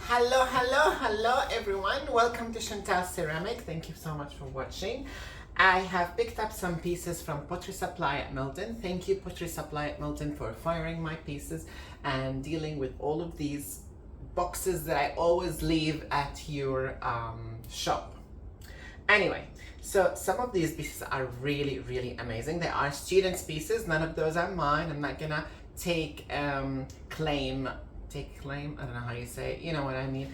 Hello everyone. Welcome to Chantal Ceramic. Thank you so much for watching. I have picked up some pieces from Pottery Supply at Milton. Thank you Pottery Supply at Milton for firing my pieces and dealing with all of these boxes that I always leave at your shop. Anyway, so some of these pieces are really amazing. They are students' pieces. None of those are mine. I'm not gonna take claim, I don't know how you say it, you know what I mean.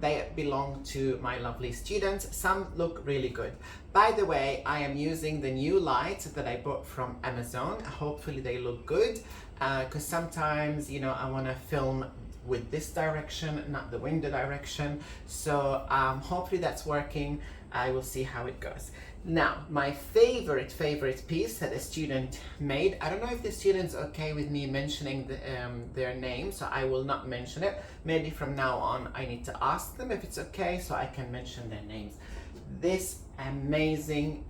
They belong to my lovely students. Some look really good. By the way, I am using the new lights that I bought from Amazon. Hopefully they look good, because sometimes, you know, I want to film with this direction, not the window direction. So hopefully that's working. I will see how it goes. Now, my favorite piece that a student made. I don't know if the student's okay with me mentioning their name, so I will not mention it. Maybe from now on I need to ask them if it's okay so I can mention their names. This amazing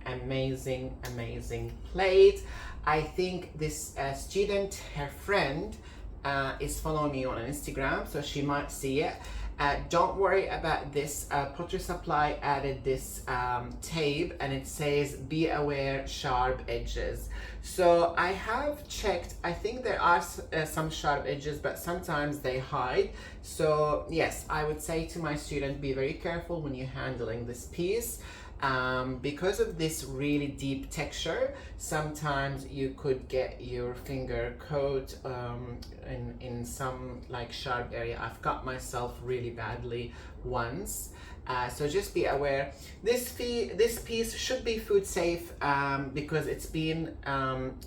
plate. I think this student, her friend, is following me on Instagram, so she might see it. Don't worry about this. Pottery Supply added this tape and it says be aware sharp edges. So I have checked. I think there are some sharp edges, but sometimes they hide. So yes, I would say to my student, be very careful when you're handling this piece. Because of this really deep texture, sometimes you could get your finger caught in some like sharp area. I've cut myself really badly once. So just be aware. This piece should be food safe because it's been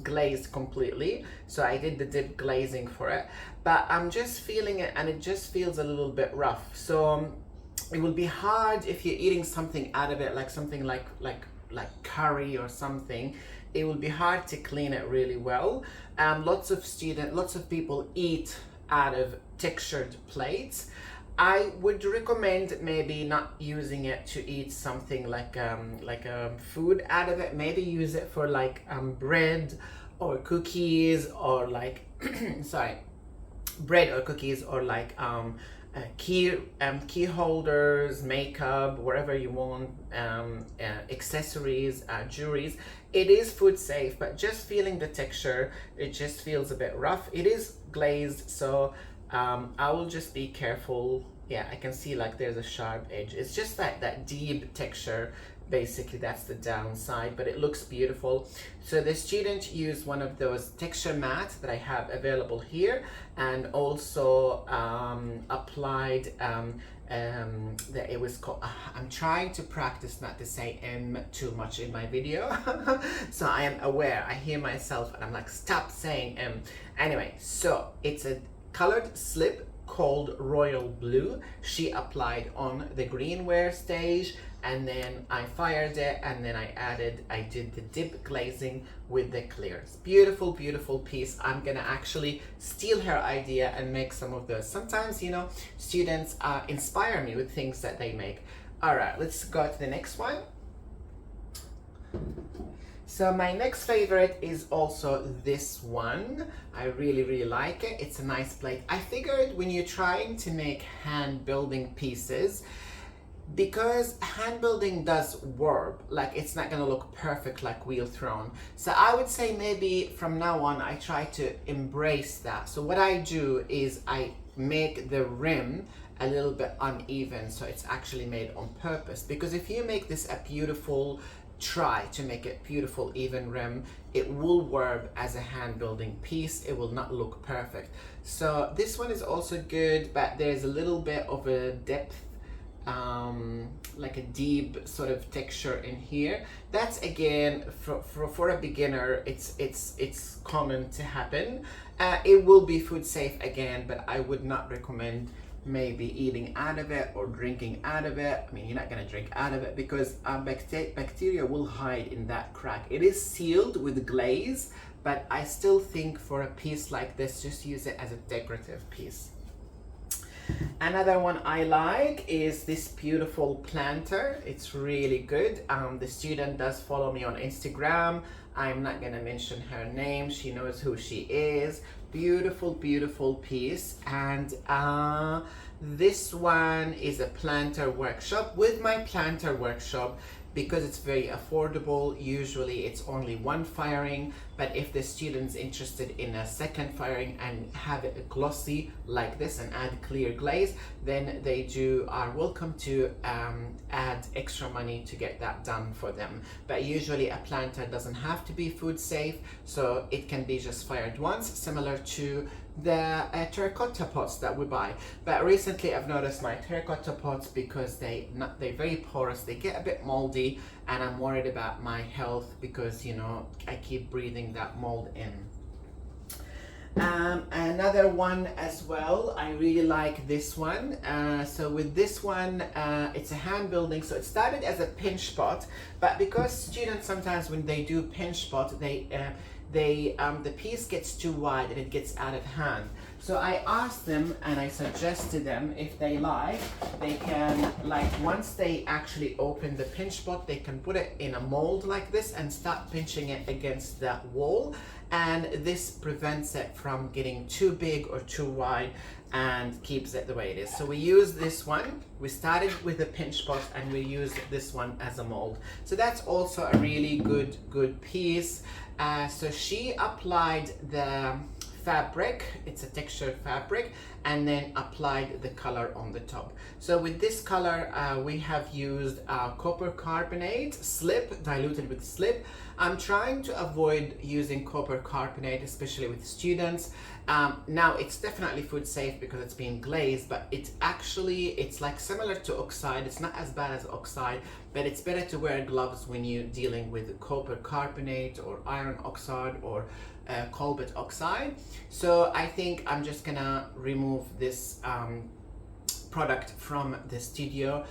glazed completely. So I did the dip glazing for it, but I'm just feeling it and it just feels a little bit rough. So it will be hard if you're eating something out of it, like something like curry or something. It will be hard to clean it really well. Lots of people eat out of textured plates. I would recommend maybe not using it to eat something like food out of it. Maybe use it for like bread or cookies, or like sorry, bread or cookies, or like key holders, makeup, wherever you want, accessories, jewelries. It is food safe, but just feeling the texture, it just feels a bit rough. It is glazed, so I will just be careful. Yeah, I can see like there's a sharp edge. It's just that deep texture. Basically that's the downside, but it looks beautiful. So the student used one of those texture mats that I have available here, and also applied that it was called, I'm trying to practice not to say M too much in my video. So I am aware, I hear myself and I'm like, stop saying M. Anyway, so it's a colored slip called Royal Blue. She applied on the greenware stage, and then I fired it, and then I did the dip glazing with the clears. Beautiful piece. I'm gonna actually steal her idea and make some of those. Sometimes, you know, students inspire me with things that they make. All right, let's go to the next one. So my next favorite is also this one. I really like it. It's a nice plate. I figured when you're trying to make hand building pieces, because hand building does warp, like it's not gonna look perfect like wheel thrown. So I would say maybe from now on I try to embrace that. So what I do is I make the rim a little bit uneven, so it's actually made on purpose. Because if you make this a beautiful, try to make it beautiful even rim, it will warp as a hand building piece. It will not look perfect. So this one is also good, but there's a little bit of a depth, like a deep sort of texture in here. That's again for a beginner, it's common to happen. It will be food safe again, but I would not recommend maybe eating out of it or drinking out of it. I mean, you're not gonna drink out of it because bacteria will hide in that crack. It is sealed with glaze, but I still think for a piece like this, just use it as a decorative piece. Another one I like is this beautiful planter. It's really good. The student does follow me on Instagram. I'm not gonna mention her name. She knows who she is. Beautiful piece. And This one is a planter workshop. With my planter workshop, because it's very affordable, usually it's only one firing, but if the student's interested in a second firing and have it glossy like this and add clear glaze, then they are welcome to add extra money to get that done for them. But usually a planter doesn't have to be food safe, so it can be just fired once, similar to the terracotta pots that we buy. But recently I've noticed my terracotta pots, because they're very porous, they get a bit moldy, and I'm worried about my health because, you know, I keep breathing that mold in. Another one as well, I really like this one. So with this one, it's a hand building. So it started as a pinch pot, but because students sometimes when they do pinch pot, the piece gets too wide and it gets out of hand. So I asked them and I suggested them, if they like, they can, like, once they actually open the pinch pot, they can put it in a mold like this and start pinching it against that wall, and this prevents it from getting too big or too wide and keeps it the way it is. So we use this one. We started with a pinch pot and we used this one as a mold. So that's also a really good piece. So she applied the fabric, it's a textured fabric, and then applied the color on the top. So with this color, we have used copper carbonate slip, diluted with slip. I'm trying to avoid using copper carbonate, especially with students. Now it's definitely food safe because it's being glazed, but it's like similar to oxide. It's not as bad as oxide, but it's better to wear gloves when you're dealing with copper carbonate or iron oxide or cobalt oxide. So I think I'm just gonna remove this product from the studio,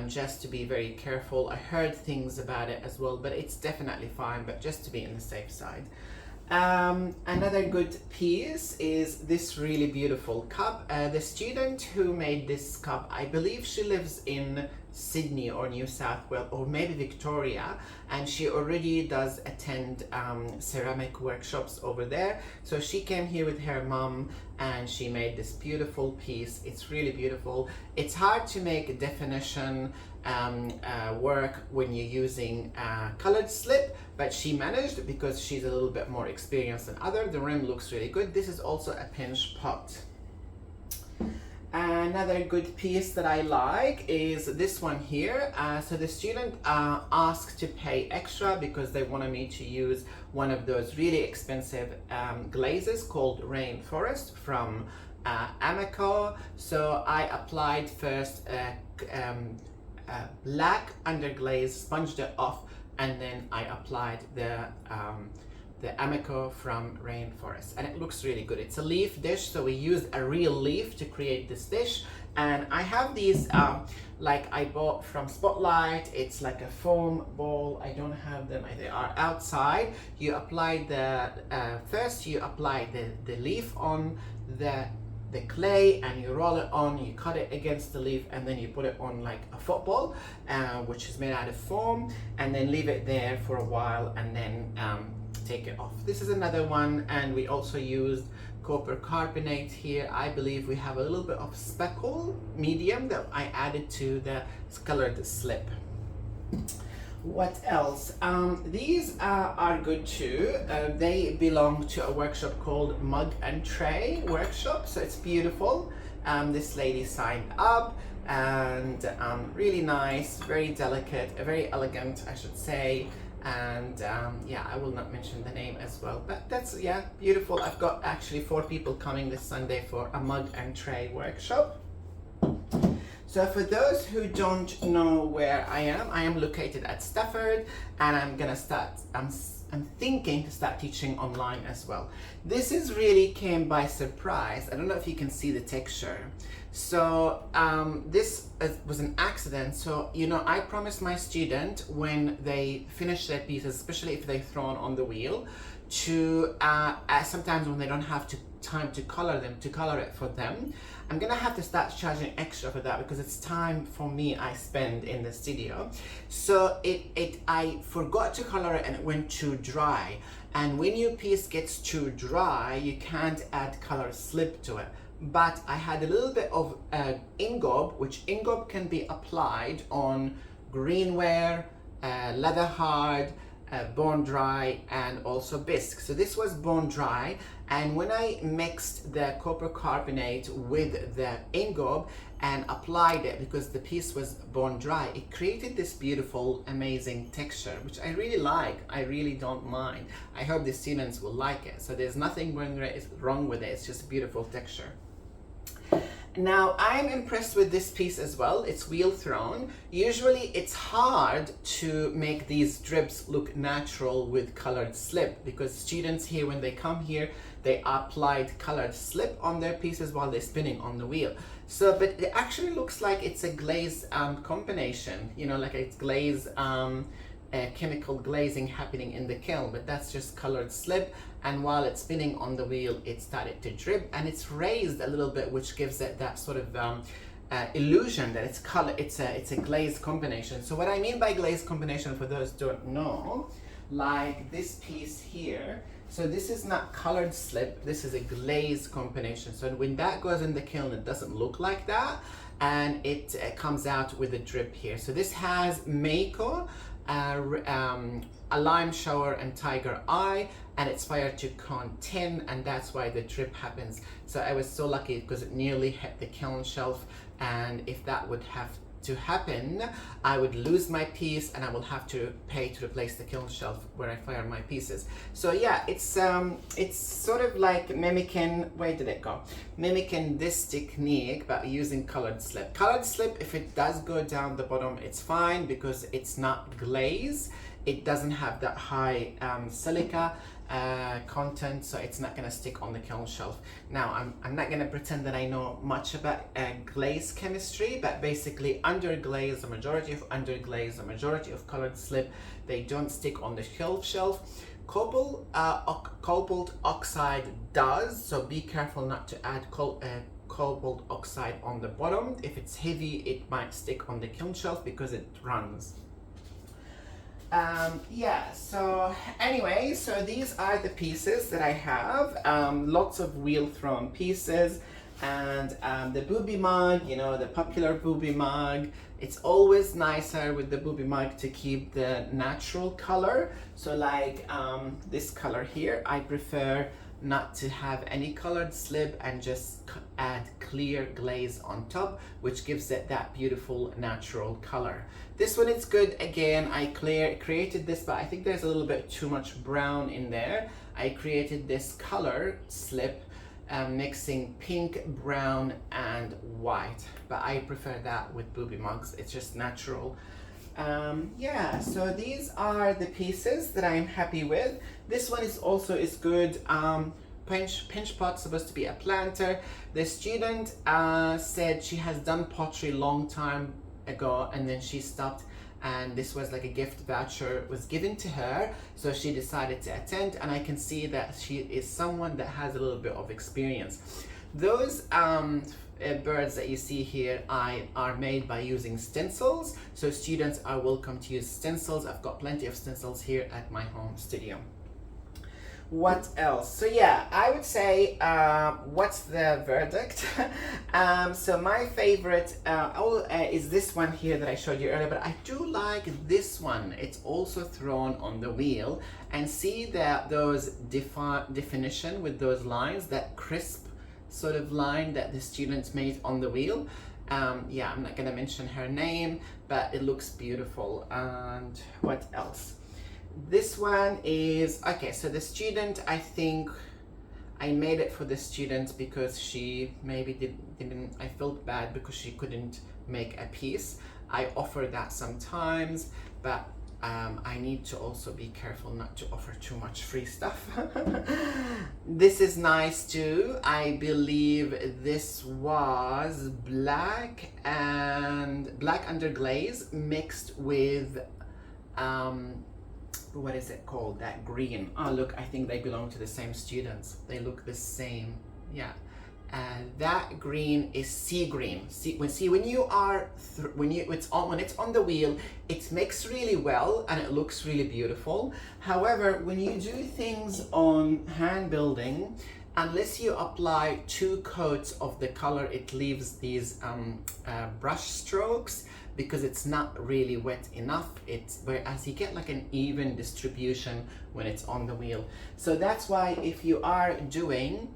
just to be very careful. I heard things about it as well, but it's definitely fine, but just to be on the safe side. Another good piece is this really beautiful cup. The student who made this cup, I believe she lives in Sydney or New South Wales or maybe Victoria, and she already does attend ceramic workshops over there. So she came here with her mom and she made this beautiful piece. It's really beautiful. It's hard to make definition work when you're using colored slip, but she managed because she's a little bit more experienced than other. The rim looks really good. This is also a pinch pot. Another good piece that I like is this one here. So the student asked to pay extra because they wanted me to use one of those really expensive glazes called Rainforest from Ameco. So I applied first black underglaze, sponged it off, and then I applied the Ameco from Rainforest, and it looks really good. It's a leaf dish, so we used a real leaf to create this dish. And I have these like I bought from Spotlight. It's like a foam ball. I don't have them, they are outside. You apply the first you apply the leaf on the clay and you roll it on, you cut it against the leaf, and then you put it on like a football, which is made out of foam, and then leave it there for a while and then take it off. This is another one, and we also used copper carbonate here. I believe we have a little bit of speckle medium that I added to the colored slip. What else? These are good too. They belong to a workshop called Mug and Tray Workshop, so it's beautiful. This lady signed up, and really nice, very delicate, very elegant, I should say. And yeah, I will not mention the name as well, but that's, yeah, beautiful. I've got actually 4 people coming this Sunday for a mug and tray workshop. So for those who don't know where I am located at Stafford, and I'm thinking to start teaching online as well. This is really came by surprise. I don't know if you can see the texture. So this was an accident. So, you know, I promised my student when they finish their pieces, especially if they're thrown on the wheel, to sometimes when they don't have time to color them, to color it for them. I'm gonna have to start charging extra for that because it's time for me I spend in the studio. So I forgot to color it and it went too dry. And when your piece gets too dry, you can't add color slip to it. but I had a little bit of ingob, which ingob can be applied on greenware, leather hard, bone dry, and also bisque. So this was bone dry, and when I mixed the copper carbonate with the ingob and applied it, because the piece was bone dry, it created this beautiful, amazing texture, which I really like. I really don't mind. I hope the students will like it. So there's nothing wrong with it. It's just a beautiful texture. Now I'm impressed with this piece as well. It's wheel thrown. Usually it's hard to make these drips look natural with colored slip, because students here, when they come here, they applied colored slip on their pieces while they're spinning on the wheel. So, but it actually looks like it's a glaze combination, you know, like it's glaze, chemical glazing happening in the kiln, but that's just colored slip. And while it's spinning on the wheel, it started to drip, and it's raised a little bit, which gives it that sort of illusion that it's color. It's a glaze combination. So what I mean by glaze combination, for those who don't know, like this piece here. So this is not colored slip. This is a glaze combination. So when that goes in the kiln, it doesn't look like that, and it comes out with a drip here. So this has Mako, a lime shower, and tiger eye, and it's fire to cone 10, and that's why the drip happens. So I was so lucky because it nearly hit the kiln shelf, and if that would have to happen, I would lose my piece and I will have to pay to replace the kiln shelf where I fire my pieces. So yeah, it's sort of like mimicking, where did it go? Mimicking this technique but using colored slip. Colored slip, if it does go down the bottom, it's fine because it's not glaze. It doesn't have that high silica content, so it's not gonna stick on the kiln shelf. Now I'm not gonna pretend that I know much about glaze chemistry, but basically underglaze, the majority of underglaze, the majority of colored slip, they don't stick on the shelf. Cobalt oxide does, so be careful not to add cobalt oxide on the bottom. If it's heavy, it might stick on the kiln shelf because it runs. Yeah, so anyway, so these are the pieces that I have. Lots of wheel thrown pieces, and the booby mug, you know, the popular booby mug. It's always nicer with the booby mug to keep the natural color. So like this color here, I prefer not to have any colored slip and just add clear glaze on top, which gives it that beautiful natural color. This one is good. Again, I created this, but I think there's a little bit too much brown in there. I created this color slip mixing pink, brown, and white, but I prefer that with booby mugs. It's just natural. Yeah, so these are the pieces that I'm happy with. This one is good. Pinch pot, supposed to be a planter. The student said she has done pottery long time ago, and then she stopped, and this was like a gift voucher was given to her, so she decided to attend, and I can see that she is someone that has a little bit of experience. Those birds that you see here are made by using stencils, so students are welcome to use stencils. I've got plenty of stencils here at my home studio. What else? So yeah, I would say, what's the verdict? So my favorite is this one here that I showed you earlier, but I do like this one. It's also thrown on the wheel, and see that those definition with those lines, that crisp sort of line that the students made on the wheel. Yeah, I'm not gonna mention her name, but it looks beautiful. And what else? This one is, okay, so the student, I think I made it for the student because she maybe didn't, I felt bad because she couldn't make a piece. I offer that sometimes, but I need to also be careful not to offer too much free stuff. This is nice too. I believe this was black underglaze mixed with what is it called, that green? Oh look, I think they belong to the same students. They look the same. Yeah, that green is sea green. When it's on the wheel, it mixes really well and it looks really beautiful. However, when you do things on hand building unless you apply 2 coats of the color, it leaves these brush strokes because it's not really wet enough. Whereas you get like an even distribution when it's on the wheel. So that's why if you are doing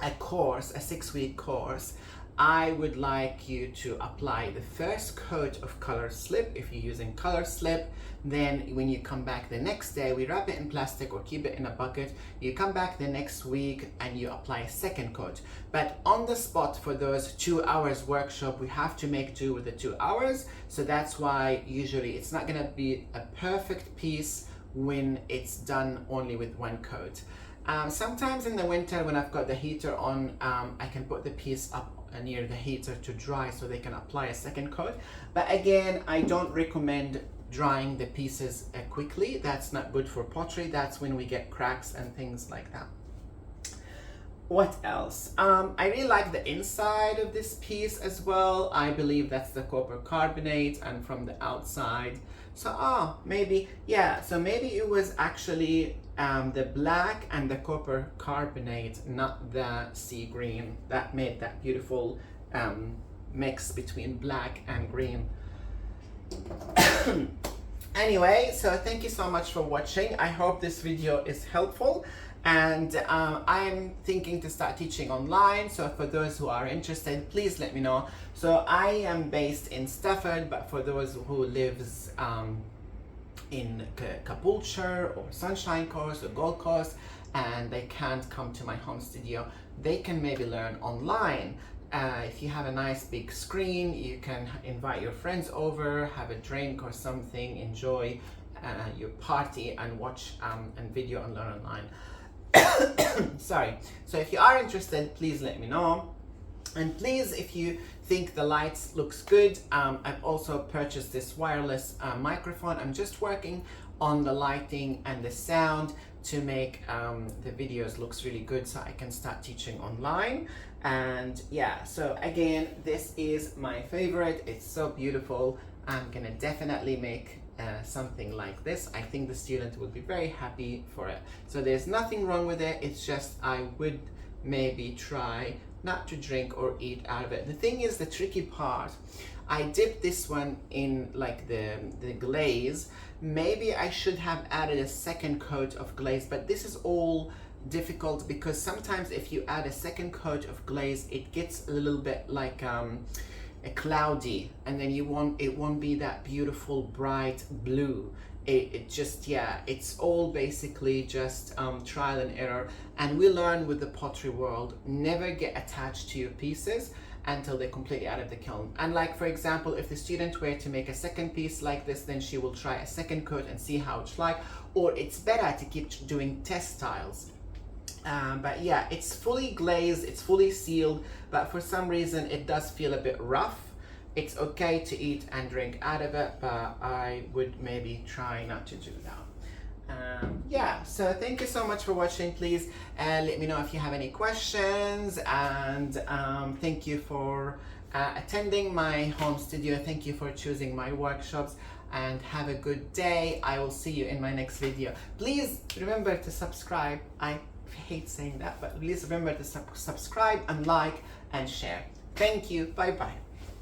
a course, a 6-week course, I would like you to apply the first coat of color slip if you're using color slip. Then when you come back the next day, we wrap it in plastic or keep it in a bucket. You come back the next week and you apply a second coat. But on the spot for those 2 hours workshop, we have to make do with the 2 hours. So that's why usually it's not gonna be a perfect piece when it's done only with 1 coat. Sometimes in the winter when I've got the heater on, I can put the piece up near the heater to dry so they can apply a second coat. But again, I don't recommend drying the pieces quickly. That's not good for pottery. That's when we get cracks and things like that. What else? I really like the inside of this piece as well. I believe that's the copper carbonate, and from the outside. So maybe, yeah, so maybe it was actually the black and the copper carbonate, not the sea green, that made that beautiful mix between black and green. Anyway, so thank you so much for watching. I hope this video is helpful. And I'm thinking to start teaching online, so for those who are interested, please let me know. So I am based in Stafford, but for those who lives in Caboolture or Sunshine Coast or Gold Coast and they can't come to my home studio, they can maybe learn online. If you have a nice big screen, you can invite your friends over, have a drink or something, enjoy your party and watch and video and learn online. Sorry. So if you are interested, please let me know. And please, if you think the lights looks good, I've also purchased this wireless microphone. I'm just working on the lighting and the sound to make the videos looks really good so I can start teaching online. And yeah, so again, this is my favorite. It's so beautiful. I'm gonna definitely make something like this. I think the student will be very happy for it. So there's nothing wrong with it. It's just I would maybe try not to drink or eat out of it. The thing is, the tricky part, I dipped this one in like the glaze. Maybe I should have added a second coat of glaze, but this is all difficult because sometimes if you add a second coat of glaze, it gets a little bit like cloudy, and then it won't be that beautiful bright blue. It just, yeah, it's all basically just trial and error. And we learn with the pottery world, never get attached to your pieces until they're completely out of the kiln. And like, for example, if the student were to make a second piece like this, then she will try a second coat and see how it's like, or it's better to keep doing test styles. But yeah, it's fully glazed, it's fully sealed, but for some reason it does feel a bit rough. It's okay to eat and drink out of it, but I would maybe try not to do that. Yeah, so thank you so much for watching. Please let me know if you have any questions, and thank you for attending my home studio. Thank you for choosing my workshops, and have a good day. I will see you in my next video. Please remember to subscribe. I hate saying that, but please remember to subscribe and like and share. Thank you. Bye bye.